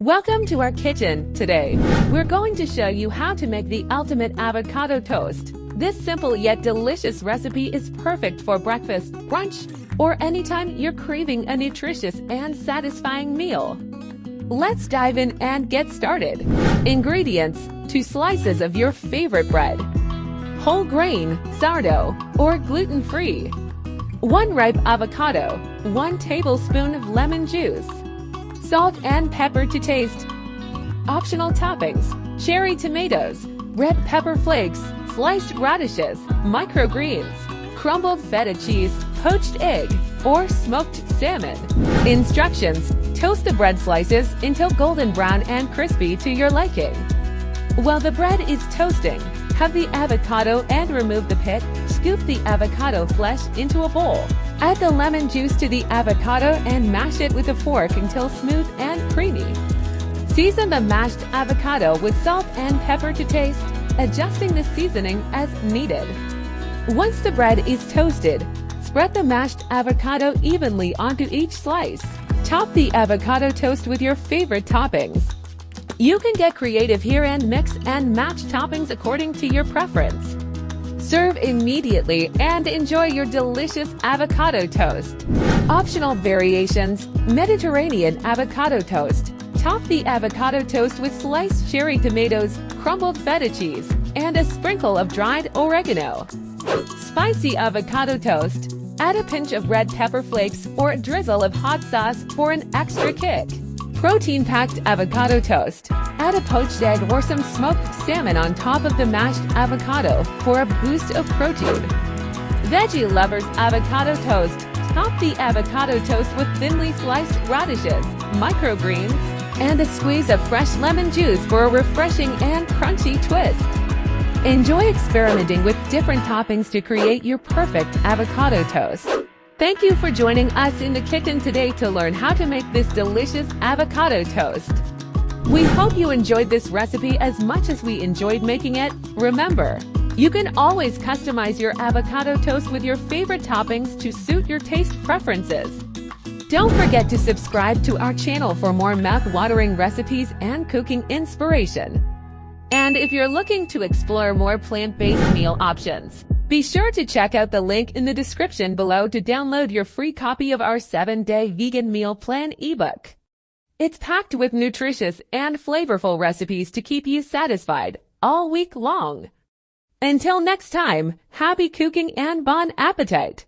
Welcome to our kitchen. Today, we're going to show you how to make the ultimate avocado toast. This simple yet delicious recipe is perfect for breakfast, brunch, or anytime you're craving a nutritious and satisfying meal. Let's dive in and get started. Ingredients: 2 slices of your favorite bread, whole grain, sourdough, or gluten-free, 1 ripe avocado, 1 tablespoon of lemon juice, salt and pepper to taste. Optional toppings: cherry tomatoes, red pepper flakes, sliced radishes, microgreens, crumbled feta cheese, poached egg, or smoked salmon. Instructions: toast the bread slices until golden brown and crispy to your liking. While the bread is toasting, have the avocado and remove the pit. Scoop the avocado flesh into a bowl. Add the lemon juice to the avocado and mash it with a fork until smooth and creamy. Season the mashed avocado with salt and pepper to taste, adjusting the seasoning as needed. Once the bread is toasted, spread the mashed avocado evenly onto each slice. Top the avocado toast with your favorite toppings. You can get creative here and mix and match toppings according to your preference. Serve immediately and enjoy your delicious avocado toast. Optional variations: Mediterranean avocado toast. Top the avocado toast with sliced cherry tomatoes, crumbled feta cheese, and a sprinkle of dried oregano. Spicy avocado toast. Add a pinch of red pepper flakes or a drizzle of hot sauce for an extra kick. Protein-packed avocado toast. Add a poached egg or some smoked salmon on top of the mashed avocado for a boost of protein. Veggie lovers avocado toast. Top the avocado toast with thinly sliced radishes, microgreens, and a squeeze of fresh lemon juice for a refreshing and crunchy twist. Enjoy experimenting with different toppings to create your perfect avocado toast. Thank you for joining us in the kitchen today to learn how to make this delicious avocado toast. We hope you enjoyed this recipe as much as we enjoyed making it. Remember, you can always customize your avocado toast with your favorite toppings to suit your taste preferences. Don't forget to subscribe to our channel for more mouth-watering recipes and cooking inspiration. And if you're looking to explore more plant-based meal options, be sure to check out the link in the description below to download your free copy of our 7-day vegan meal plan ebook. It's packed with nutritious and flavorful recipes to keep you satisfied all week long. Until next time, happy cooking and bon appetit!